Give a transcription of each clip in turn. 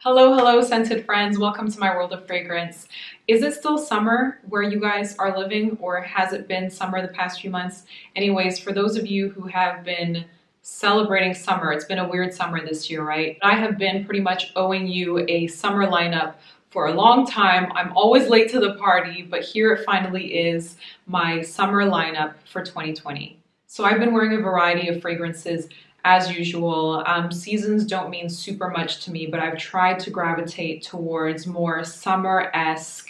Hello, scented friends. Welcome to my world of fragrance. Is it still summer where you guys are living, or has it been summer the past few months? Anyways, for those of you who have been celebrating summer, it's been a weird summer this year, right? I have been pretty much owing you a summer lineup for a long time. I'm always late to the party, but here it finally is, my summer lineup for 2020. So I've been wearing a variety of fragrances as usual. Seasons don't mean super much to me, but I've tried to gravitate towards more summer-esque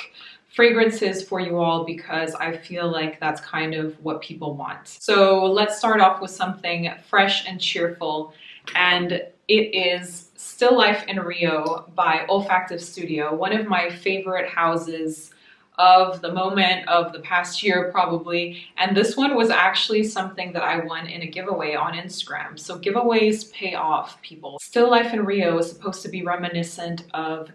fragrances for you all because I feel like that's kind of what people want. So let's start off with something fresh and cheerful, and it is Still Life in Rio by Olfactive Studio, one of my favorite houses of the moment, of the past year probably. And this one was actually something that I won in a giveaway on Instagram. So giveaways pay off, people. Still Life in Rio is supposed to be reminiscent of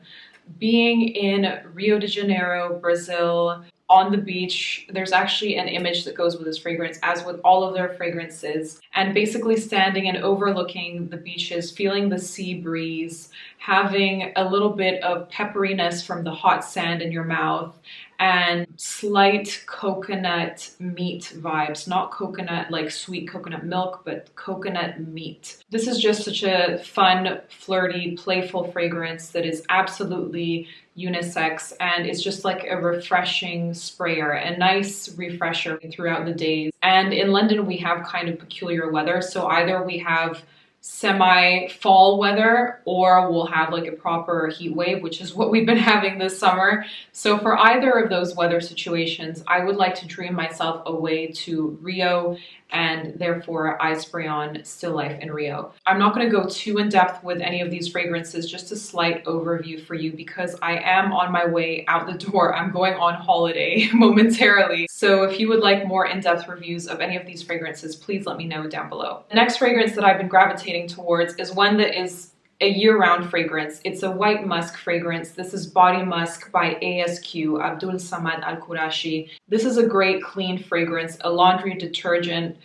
being in Rio de Janeiro, Brazil, on the beach. There's actually an image that goes with this fragrance, as with all of their fragrances, and basically standing and overlooking the beaches, feeling the sea breeze, having a little bit of pepperiness from the hot sand in your mouth, and slight coconut meat vibes. Not coconut like sweet coconut milk, but coconut meat. This is just such a fun, flirty, playful fragrance that is absolutely unisex, and it's just like a refreshing sprayer, a nice refresher throughout the days. And in London we have kind of peculiar weather, so either we have semi-fall weather or we'll have like a proper heat wave, which is what we've been having this summer. So for either of those weather situations, I would like to dream myself away to Rio, and therefore I spray on Still Life in Rio. I'm not going to go too in depth with any of these fragrances, just a slight overview for you because I am on my way out the door. I'm going on holiday momentarily. So if you would like more in-depth reviews of any of these fragrances, please let me know down below. The next fragrance that I've been gravitating towards is one that is a year-round fragrance. It's a white musk fragrance. This is Body Musk by ASQ, Abdul Samad Al Qurashi. This is a great clean fragrance, a laundry detergent,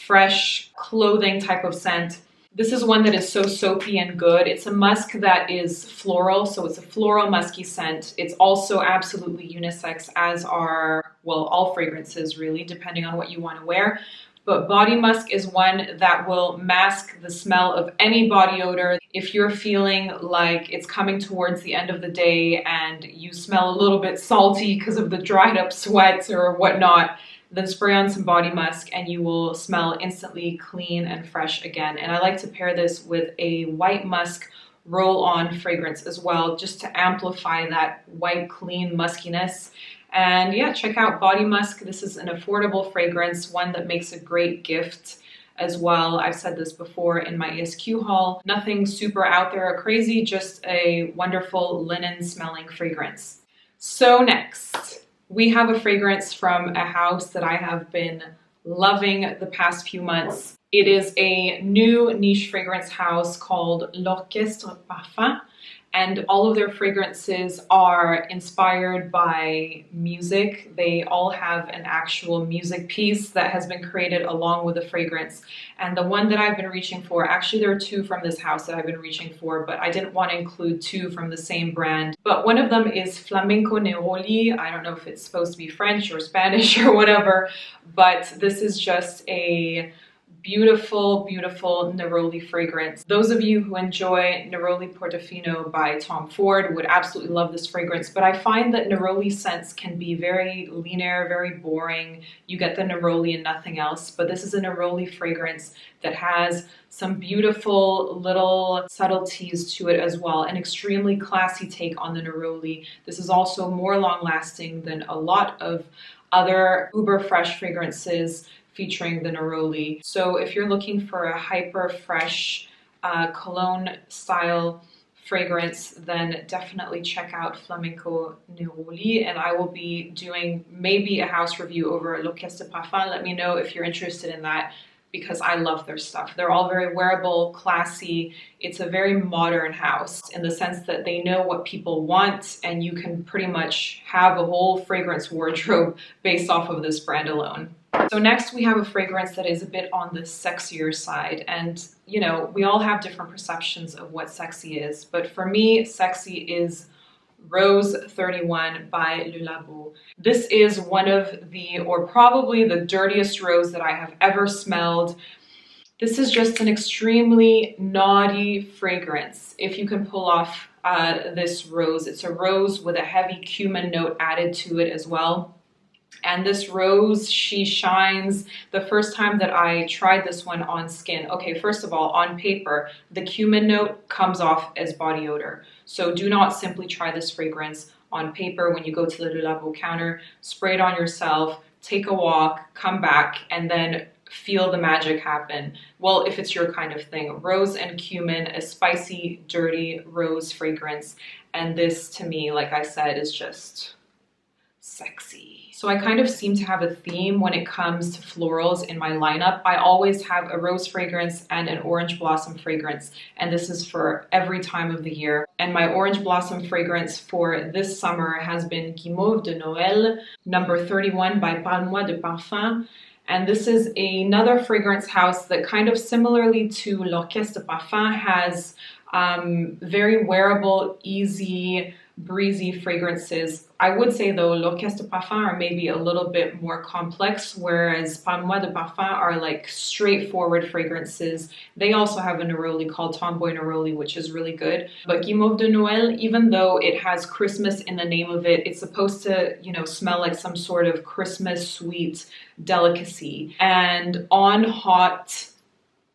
fresh clothing type of scent. This is one that is so soapy and good. It's a musk that is floral, so it's a floral musky scent. It's also absolutely unisex, as are, well, all fragrances really, depending on what you want to wear. But Body Musk is one that will mask the smell of any body odor. If you're feeling like it's coming towards the end of the day and you smell a little bit salty because of the dried up sweat or whatnot, then spray on some Body Musk and you will smell instantly clean and fresh again. And I like to pair this with a white musk roll-on fragrance as well, just to amplify that white, clean muskiness. And yeah, check out Body Musk. This is an affordable fragrance, one that makes a great gift as well. I've said this before in my ASQ haul. Nothing super out there or crazy, just a wonderful linen smelling fragrance. So next, we have a fragrance from a house that I have been loving the past few months. It is a new niche fragrance house called Parfum. And all of their fragrances are inspired by music. They all have an actual music piece that has been created along with the fragrance. And the one that I've been reaching for, actually there are two from this house that I've been reaching for, but I didn't want to include two from the same brand. But one of them is Flamenco Nèroli. I don't know if it's supposed to be French or Spanish or whatever, but this is just a beautiful, beautiful Nèroli fragrance. Those of you who enjoy Nèroli Portofino by Tom Ford would absolutely love this fragrance, but I find that Nèroli scents can be very linear, very boring. You get the Nèroli and nothing else, but this is a Nèroli fragrance that has some beautiful little subtleties to it as well. An extremely classy take on the Nèroli. This is also more long-lasting than a lot of other uber fresh fragrances featuring the Nèroli. So if you're looking for a hyper fresh cologne style fragrance, then definitely check out Flamenco Nèroli, and I will be doing maybe a house review over at Parfum. Let me know if you're interested in that, because I love their stuff. They're all very wearable, classy. It's a very modern house in the sense that they know what people want, and you can pretty much have a whole fragrance wardrobe based off of this brand alone. So next we have a fragrance that is a bit on the sexier side, and you know, we all have different perceptions of what sexy is, but for me, sexy is Rose 31 by Le Labo. This is one of the, or probably the dirtiest rose that I have ever smelled. This is just an extremely naughty fragrance. If you can pull off this rose, it's a rose with a heavy cumin note added to it as well. And this rose, she shines. The first time that I tried this one on skin, okay, first of all, on paper, the cumin note comes off as body odor. So do not simply try this fragrance on paper when you go to the Le Labo counter. Spray it on yourself, take a walk, come back, and then feel the magic happen. Well, if it's your kind of thing. Rose and cumin, a spicy, dirty rose fragrance. And this, to me, like I said, is just sexy. So I kind of seem to have a theme when it comes to florals in my lineup. I always have a rose fragrance and an orange blossom fragrance, and this is for every time of the year. And my orange blossom fragrance for this summer has been Guimauve de Noël, number 31 by Parle de Parfum. And this is another fragrance house that kind of similarly to L'Orchestre de Parfum has very wearable, easy, breezy fragrances. I would say though L'Orchestre de Parfum are maybe a little bit more complex, whereas Parle de Parfum are like straightforward fragrances. They also have a Nèroli called Tomboy Nèroli, which is really good. But Guimauve de Noël, even though it has Christmas in the name of it, it's supposed to, you know, smell like some sort of Christmas sweet delicacy. And on hot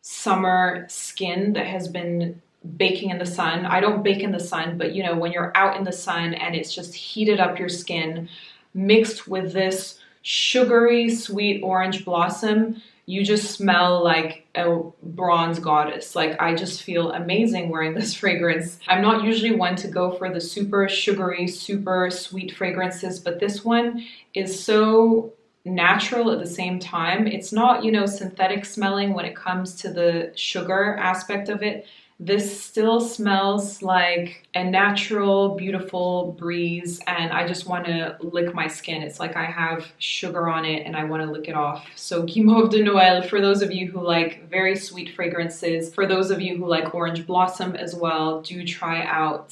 summer skin that has been baking in the sun. I don't bake in the sun, but you know, when you're out in the sun and it's just heated up your skin, mixed with this sugary, sweet orange blossom, you just smell like a bronze goddess. Like, I just feel amazing wearing this fragrance. I'm not usually one to go for the super sugary, super sweet fragrances, but this one is so natural at the same time. It's not, you know, synthetic smelling when it comes to the sugar aspect of it. This still smells like a natural, beautiful breeze, and I just want to lick my skin. It's like I have sugar on it and I want to lick it off. So Guimauve de Noël, for those of you who like very sweet fragrances, for those of you who like orange blossom as well, do try out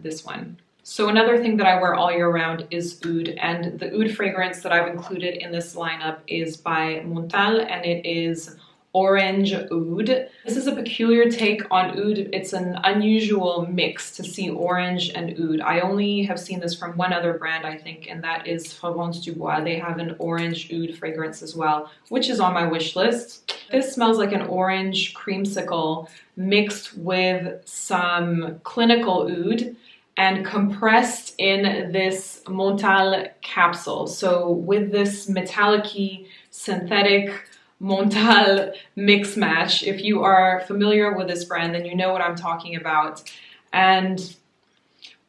this one. So another thing that I wear all year round is Oud, and the Oud fragrance that I've included in this lineup is by Montale, and it is Orange Oud. This is a peculiar take on Oud. It's an unusual mix to see orange and Oud. I only have seen this from one other brand, I think, and that is Fragrance du Bois. They have an orange Oud fragrance as well, which is on my wish list. This smells like an orange creamsicle mixed with some clinical Oud and compressed in this Montale capsule. So with this metallic-y, synthetic Montale mix match, if you are familiar with this brand, then you know what I'm talking about. And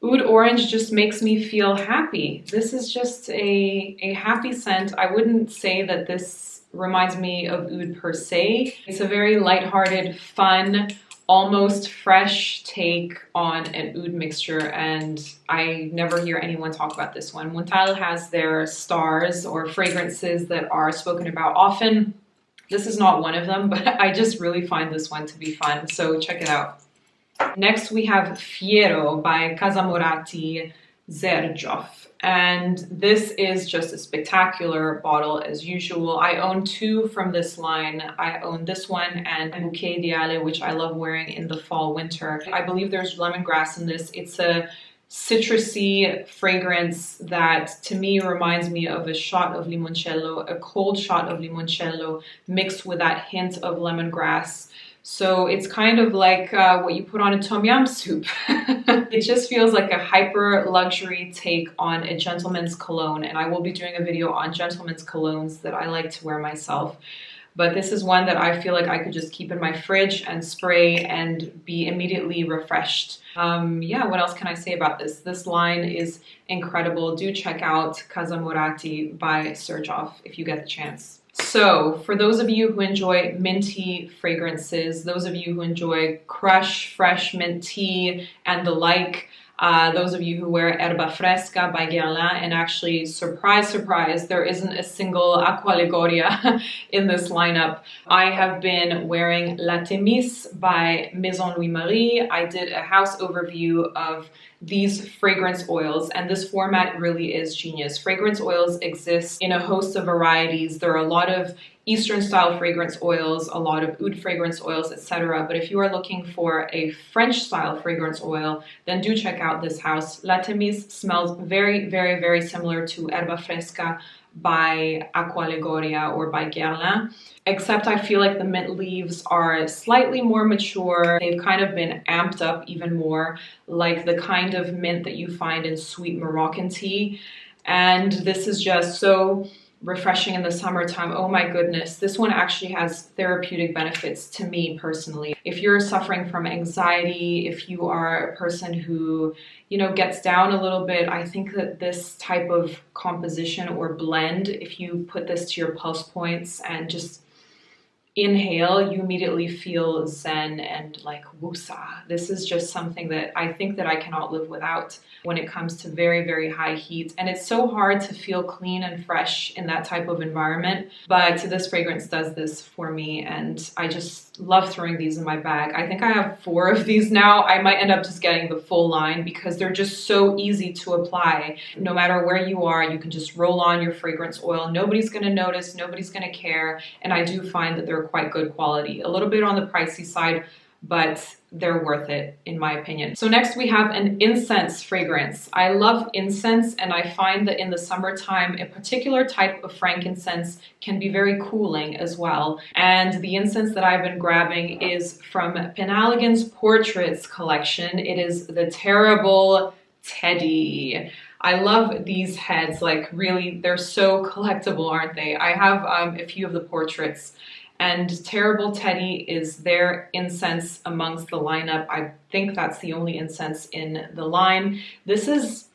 Oud Orange just makes me feel happy. This is just a happy scent. I wouldn't say that this reminds me of Oud per se. It's a very lighthearted, fun, almost fresh take on an Oud mixture, and I never hear anyone talk about this one. Montale has their stars or fragrances that are spoken about often. This is not one of them, but I just really find this one to be fun, so check it out. Next we have Fiero by Casamorati Zerjoff, and this is just a spectacular bottle as usual. I own two from this line. I own this one and Bouquet d'Ale, which I love wearing in the fall winter. I believe there's lemongrass in this. It's a citrusy fragrance that to me reminds me of a shot of limoncello, a cold shot of limoncello mixed with that hint of lemongrass. So it's kind of like what you put on a tom yum soup. It just feels like a hyper luxury take on a gentleman's cologne, and I will be doing a video on gentleman's colognes that I like to wear myself. But this is one that I feel like I could just keep in my fridge and spray and be immediately refreshed. Yeah, what else can I say about this? This line is incredible. Do check out Casamorati by Zerjoff if you get the chance. So for those of you who enjoy minty fragrances, those of you who enjoy QUSH, fresh mint tea, and the like, Those of you who wear Erba Fresca by Guerlain, and actually, surprise, surprise, there isn't a single Aqua Ligoria in this lineup. I have been wearing La Thémis by Maison Louis Marie. I did a house overview of these fragrance oils, and this format really is genius. Fragrance oils exist in a host of varieties. There are a lot of Eastern style fragrance oils, a lot of oud fragrance oils, etc. But if you are looking for a French style fragrance oil, then do check out this house. La Thémis smells very, very, very similar to Erba Fresca by Aqua Ligoria or by Guerlain, except I feel like the mint leaves are slightly more mature. They've kind of been amped up even more, like the kind of mint that you find in sweet Moroccan tea. And this is just so refreshing in the summertime. Oh my goodness, this one actually has therapeutic benefits to me personally. If you're suffering from anxiety, if you are a person who, you know, gets down a little bit, I think that this type of composition or blend, if you put this to your pulse points and just inhale, you immediately feel zen and like wusa. This is just something that I think that I cannot live without when it comes to very, very high heat. And it's so hard to feel clean and fresh in that type of environment. But this fragrance does this for me, and I just love throwing these in my bag. I think I have 4 of these now. I might end up just getting the full line because they're just so easy to apply. No matter where you are, you can just roll on your fragrance oil. Nobody's gonna notice, nobody's gonna care. And I do find that they're quite good quality. A little bit on the pricey side, but they're worth it in my opinion. So next we have an incense fragrance. I love incense, and I find that in the summertime, a particular type of frankincense can be very cooling as well. And the incense that I've been grabbing is from PENHALIGON'S Portraits collection. It is the Terrible Teddy. I love these heads, like really, they're so collectible, aren't they? I have a few of the portraits. And Terrible Teddy is their incense amongst the lineup. I think that's the only incense in the line. This is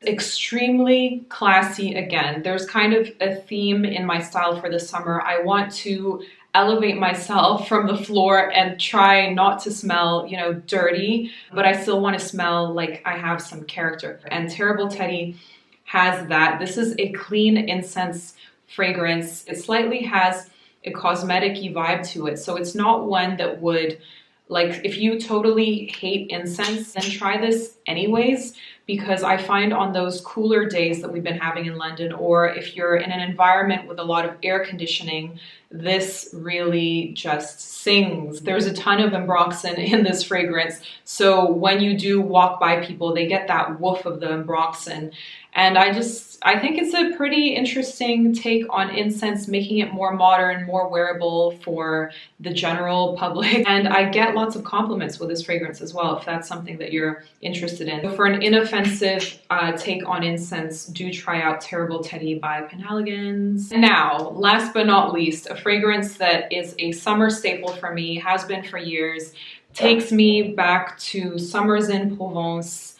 extremely classy again. There's kind of a theme in my style for the summer. I want to elevate myself from the floor and try not to smell, you know, dirty, but I still want to smell like I have some character. And Terrible Teddy has that. This is a clean incense fragrance. It slightly has a cosmetic-y vibe to it. So it's not one that would, like, if you totally hate incense, then try this anyways, because I find on those cooler days that we've been having in London, or if you're in an environment with a lot of air conditioning, this really just sings. There's a ton of ambroxan in this fragrance. So when you do walk by people, they get that woof of the ambroxan. And I think it's a pretty interesting take on incense, making it more modern, more wearable for the general public. And I get lots of compliments with this fragrance as well, if that's something that you're interested in. So for an inoffensive take on incense, do try out Terrible Teddy by PENHALIGON'S. Now, last but not least, a fragrance that is a summer staple for me, has been for years, takes me back to summers in Provence.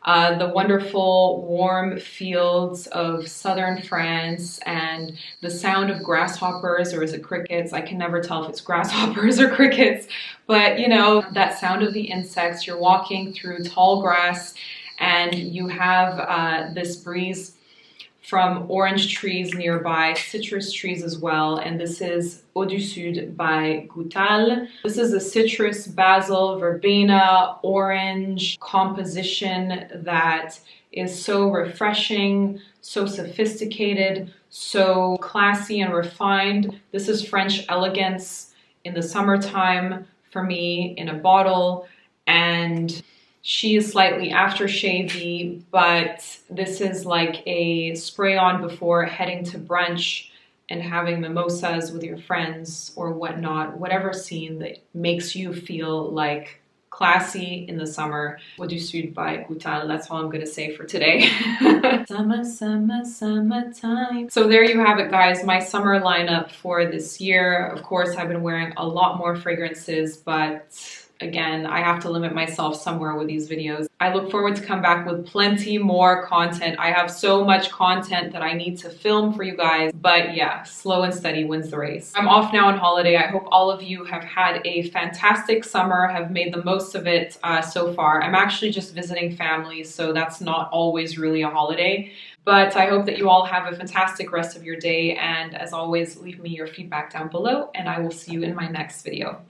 The wonderful warm fields of southern France and the sound of grasshoppers, or is it crickets? I can never tell if it's grasshoppers or crickets, but you know, that sound of the insects. You're walking through tall grass and you have this breeze from orange trees nearby, citrus trees as well, and this is Eau du Sud by Goutal. This is a citrus, basil, verbena, orange composition that is so refreshing, so sophisticated, so classy and refined. This is French elegance in the summertime for me in a bottle, and she is slightly aftershave-y, but this is like a spray on before heading to brunch and having mimosas with your friends or whatnot, whatever scene that makes you feel like classy in the summer. Eau du Sud by Goutal. That's all I'm gonna say for today. Summer, summer, summertime. So there you have it, guys. My summer lineup for this year. Of course, I've been wearing a lot more fragrances, but again, I have to limit myself somewhere with these videos. I look forward to come back with plenty more content. I have so much content that I need to film for you guys, but yeah, slow and steady wins the race. I'm off now on holiday. I hope all of you have had a fantastic summer, have made the most of it so far. I'm actually just visiting family, so that's not always really a holiday. But I hope that you all have a fantastic rest of your day, and as always, leave me your feedback down below, and I will see you in my next video.